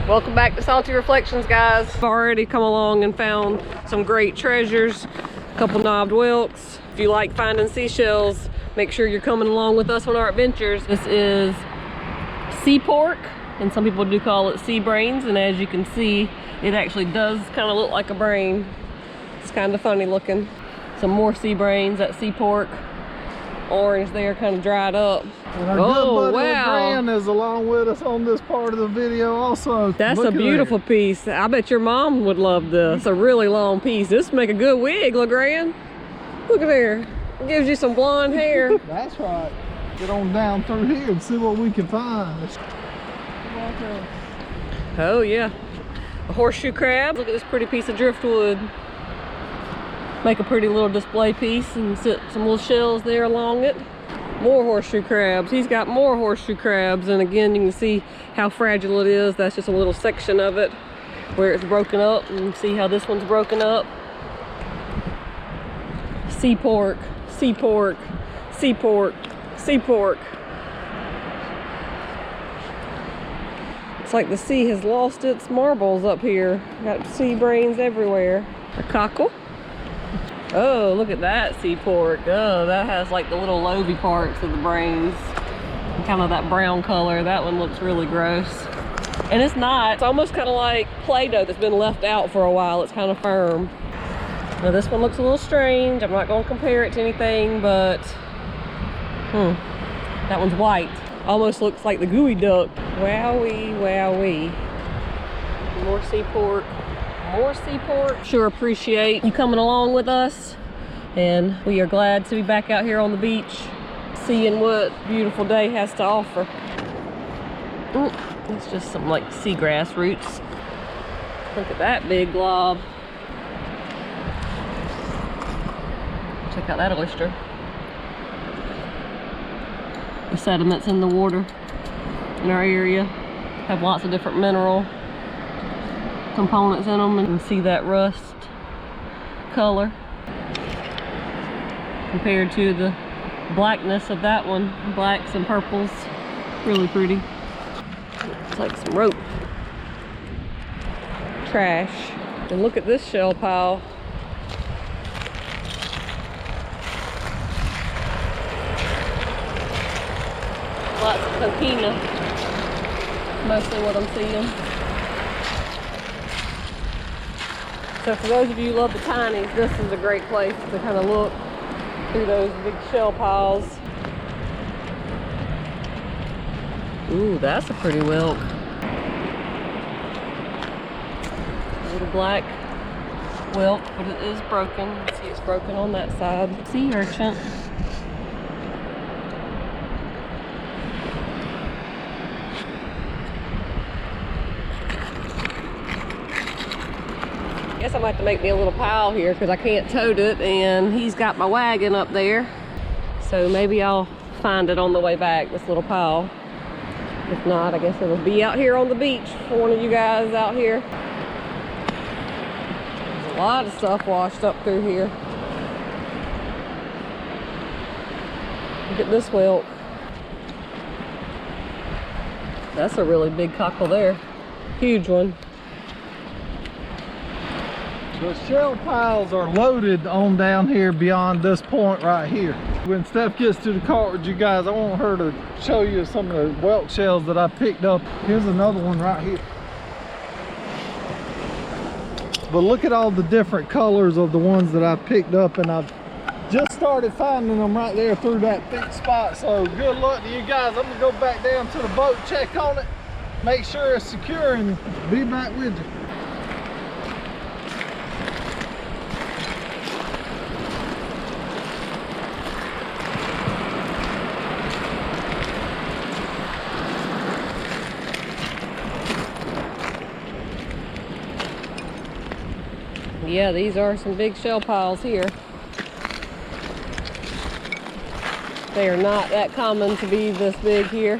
Welcome back to Salty Reflections, guys. I've already come along and found some great treasures, a couple knobbed whelks. If you like finding seashells, make sure you're coming along with us on our adventures. This is sea pork, and some people do call it sea brains, and as you can see, it actually does kind of look like a brain. It's kind of funny looking. Some more sea brains, that sea pork. Orange there, kind of dried up. And our good buddy LeGrand is along with us on this part of the video also. That's a beautiful piece. I bet your mom would love this. It's a really long piece. This would make a good wig, LeGrand. Look at there. It gives you some blonde hair. That's right. Get on down through here and see what we can find. Oh yeah. A horseshoe crab. Look at this pretty piece of driftwood. Make a pretty little display piece and sit some little shells there along it. More horseshoe crabs. He's got more horseshoe crabs, and again you can see how fragile it is. That's just a little section of it where it's broken up, and see how this one's broken up. Sea pork, sea pork, sea pork, sea pork. It's like the sea has lost its marbles up here. Got sea brains everywhere. A cockle. Oh, look at that sea pork. Oh, that has like the little lobey parts of the brains. Kind of that brown color. That one looks really gross. And it's not. It's almost kind of like Play-Doh that's been left out for a while. It's kind of firm. Now this one looks a little strange. I'm not going to compare it to anything, but that one's white. Almost looks like the gooey duck. Wowee, wowee. More sea pork. More sea pork. Sure appreciate you coming along with us, and we are glad to be back out here on the beach seeing what beautiful day has to offer. It's just some like seagrass roots. Look at that big glob. Check out that oyster. The sediments in the water in our area have lots of different mineral components in them, and you can see that rust color compared to the blackness of that one. Blacks and purples, really pretty. It's like some rope. Trash. And look at this shell pile. Lots of coquina, mostly what I'm seeing. So for those of you who love the tinies, this is a great place to kind of look through those big shell piles. Ooh, that's a pretty whelk. A little black whelk, but it is broken. You can see it's broken on that side. Sea urchin. I guess I might have to make me a little pile here because I can't tote it, and he's got my wagon up there. So maybe I'll find it on the way back, this little pile. If not, I guess it'll be out here on the beach for one of you guys out here. There's a lot of stuff washed up through here. Look at this whelk. That's a really big cockle there. Huge one. The shell piles are loaded on down here beyond this point right here. When Steph gets to the cart with you guys, I want her to show you some of the whelk shells that I picked up. Here's another one right here. But look at all the different colors of the ones that I picked up, and I've just started finding them right there through that thick spot. So good luck to you guys. I'm gonna go back down to the boat, check on it, make sure it's secure, and be back with you. Yeah, these are some big shell piles here. They are not that common to be this big here.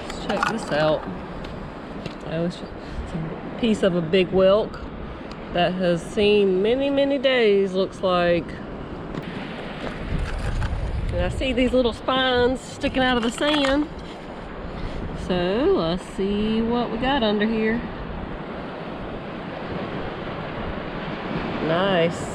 Let's check this out. Oh, it's just some piece of a big whelk that has seen many, many days, looks like. And I see these little spines sticking out of the sand. So let's see what we got under here. Nice.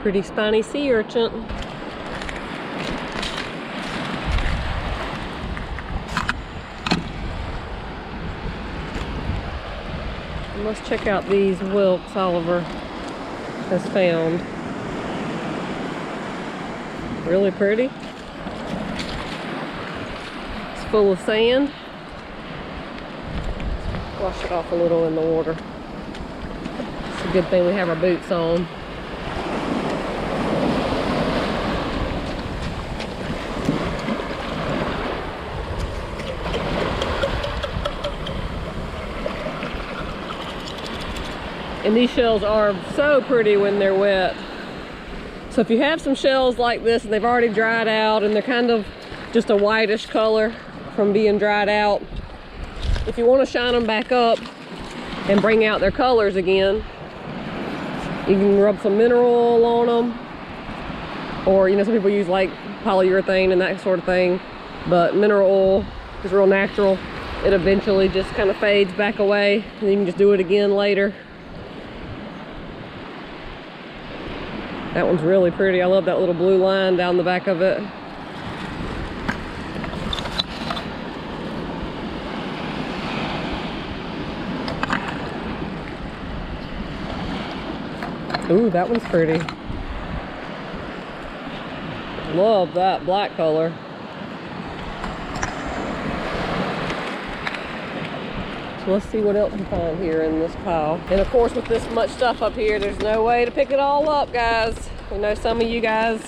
Pretty spiny sea urchin. Let's check out these whelks Oliver has found. Really pretty. It's full of sand. Wash it off a little in the water. It's a good thing we have our boots on. And these shells are so pretty when they're wet. So if you have some shells like this and they've already dried out and they're kind of just a whitish color from being dried out, if you want to shine them back up and bring out their colors again, you can rub some mineral oil on them. Or, you know, some people use like polyurethane and that sort of thing, but mineral oil is real natural. It eventually just kind of fades back away and you can just do it again later. That one's really pretty. I love that little blue line down the back of it. Ooh, that one's pretty. Love that black color. So let's see what else we find here in this pile. And of course, with this much stuff up here, there's no way to pick it all up, guys. We know some of you guys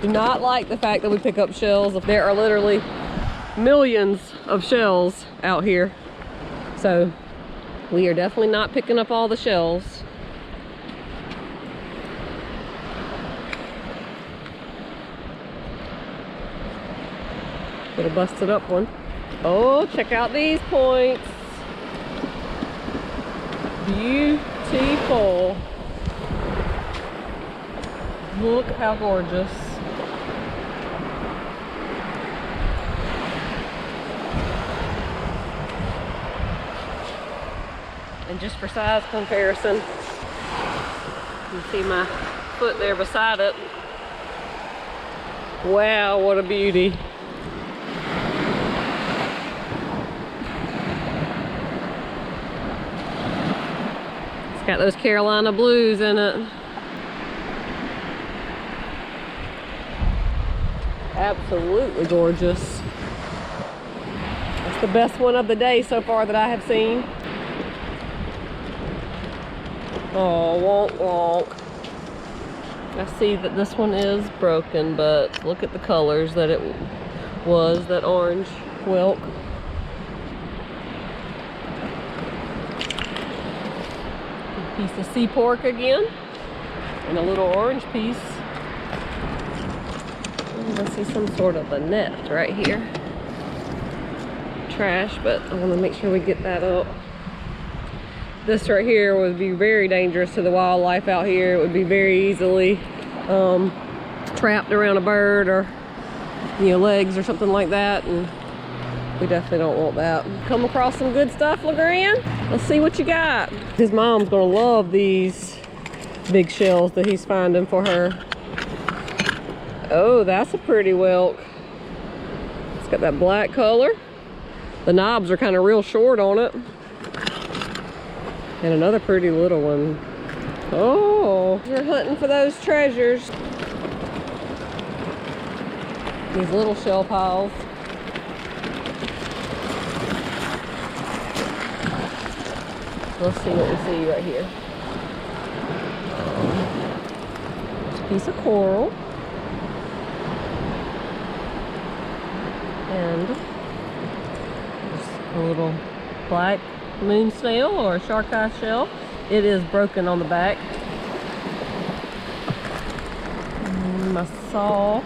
do not like the fact that we pick up shells. There are literally millions of shells out here. So we are definitely not picking up all the shells. Get a busted up one. Oh, check out these points. Beautiful. Look how gorgeous. And just for size comparison, you can see my foot there beside it. Wow, what a beauty. It's got those Carolina blues in it. Absolutely gorgeous. That's the best one of the day so far that I have seen. Oh, wonk wonk. I see that this one is broken, but look at the colors that it was, that orange whelk. A piece of sea pork again, and a little orange piece. I see some sort of a net right here. Trash, but I want to make sure we get that up. This right here would be very dangerous to the wildlife out here. It would be very easily trapped around a bird or, you know, legs or something like that, and we definitely don't want that. Come across some good stuff, LeGrand? Let's see what you got. His mom's gonna love these big shells that he's finding for her. Oh, that's a pretty whelk. It's got that black color. The knobs are kind of real short on it. And another pretty little one. Oh, we're hunting for those treasures. These little shell piles. Let's see what we see right here. It's a piece of coral. And there's a little black moon snail or a shark eye shell. It is broken on the back. I saw.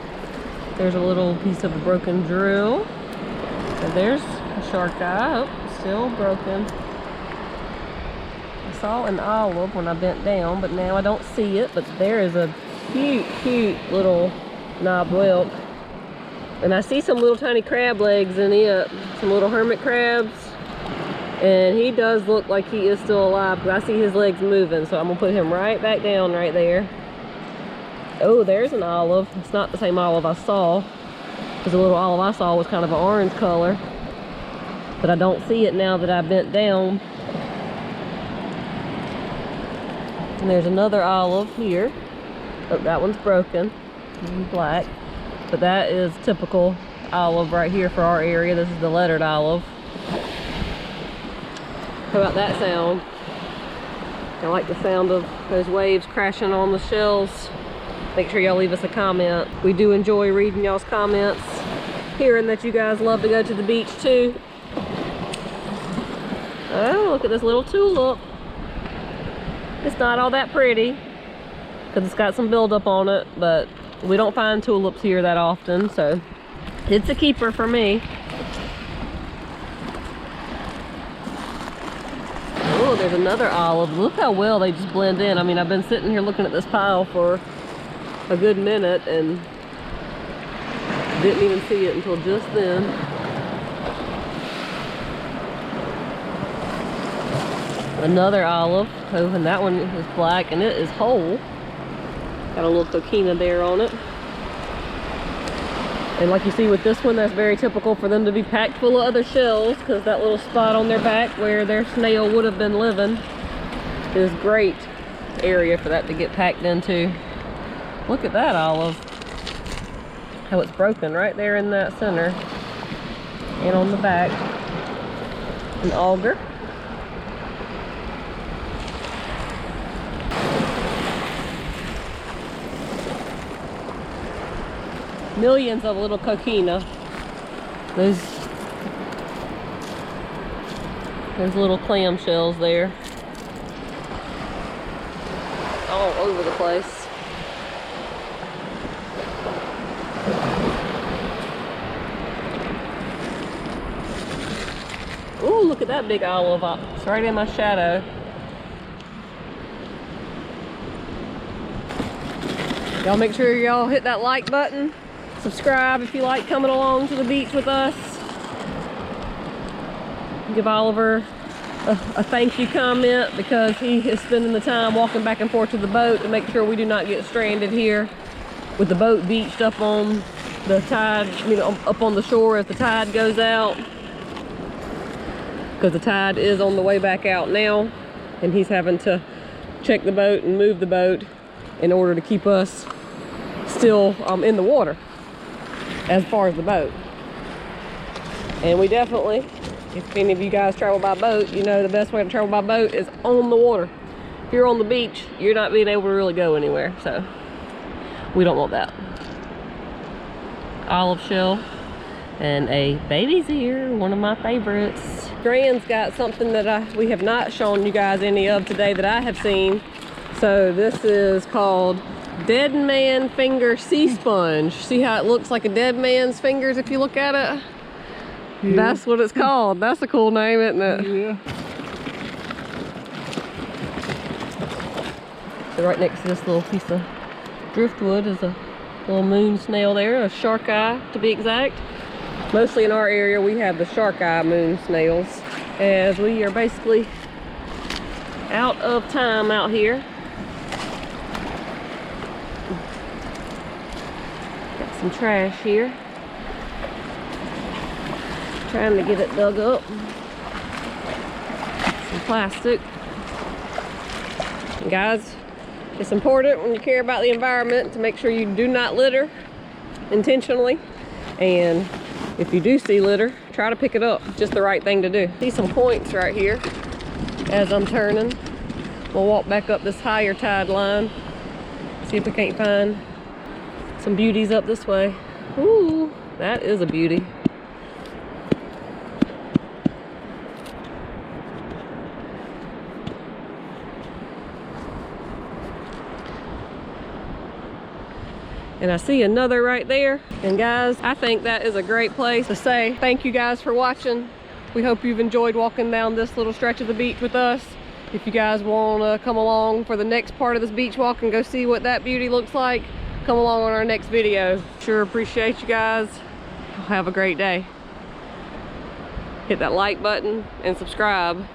There's a little piece of a broken drill. And there's a shark eye. Oh, still broken. I saw an olive when I bent down, but now I don't see it. But there is a cute little knob whelk. And I see some little tiny crab legs in it. Some little hermit crabs. And he does look like he is still alive because I see his legs moving. So I'm gonna put him right back down right there. Oh, there's an olive. It's not the same olive I saw. Because the little olive I saw was kind of an orange color. But I don't see it now that I bent down. And there's another olive here. Oh, that one's broken. Black. But that is typical olive right here for our area. This is the lettered olive. How about that sound? I like the sound of those waves crashing on the shells. Make sure y'all leave us a comment. We do enjoy reading y'all's comments. Hearing that you guys love to go to the beach too. Oh, look at this little tulip. It's not all that pretty because it's got some buildup on it, but we don't find tulips here that often, so it's a keeper for me. Oh, there's another olive. Look how well they just blend in. I mean, I've been sitting here looking at this pile for a good minute and didn't even see it until just then. Another olive. Oh, and that one is black and it is whole. Got a little coquina there on it. And like you see with this one, that's very typical for them to be packed full of other shells because that little spot on their back where their snail would have been living is great area for that to get packed into. Look at that olive. How it's broken right there in that center. And on the back. An auger. Millions of little coquina. Those little clam shells there. All over the place. Ooh, look at that big olive. It's right in my shadow. Y'all make sure y'all hit that like button. Subscribe if you like coming along to the beach with us. Give Oliver a thank you comment because he is spending the time walking back and forth to the boat to make sure we do not get stranded here with the boat beached up on the tide, up on the shore as the tide goes out. Because the tide is on the way back out now and he's having to check the boat and move the boat in order to keep us still in the water as far as the boat. And we definitely, if any of you guys travel by boat, you know the best way to travel by boat is on the water. If you're on the beach, you're not being able to really go anywhere, so we don't want that. Olive shell and a baby's ear, one of my favorites. Gran's got something that we have not shown you guys any of today that I have seen. So this is called Dead Man Finger Sea Sponge. See how it looks like a dead man's fingers if you look at it? Yeah. That's what it's called. That's a cool name, isn't it? Yeah. So right next to this little piece of driftwood is a little moon snail there, a shark eye to be exact. Mostly in our area we have the shark eye moon snails, as we are basically out of time out here. Got some trash here. Trying to get it dug up. Some plastic. And guys, it's important when you care about the environment to make sure you do not litter intentionally. And if you do see litter, try to pick it up. Just the right thing to do. See some points right here as I'm turning. We'll walk back up this higher tide line. See if we can't find some beauties up this way. Ooh, that is a beauty. And I see another right there. And guys, I think that is a great place to say thank you guys for watching. We hope you've enjoyed walking down this little stretch of the beach with us. If you guys want to come along for the next part of this beach walk and go see what that beauty looks like, come along on our next video. Sure appreciate you guys. Have a great day. Hit that like button and subscribe.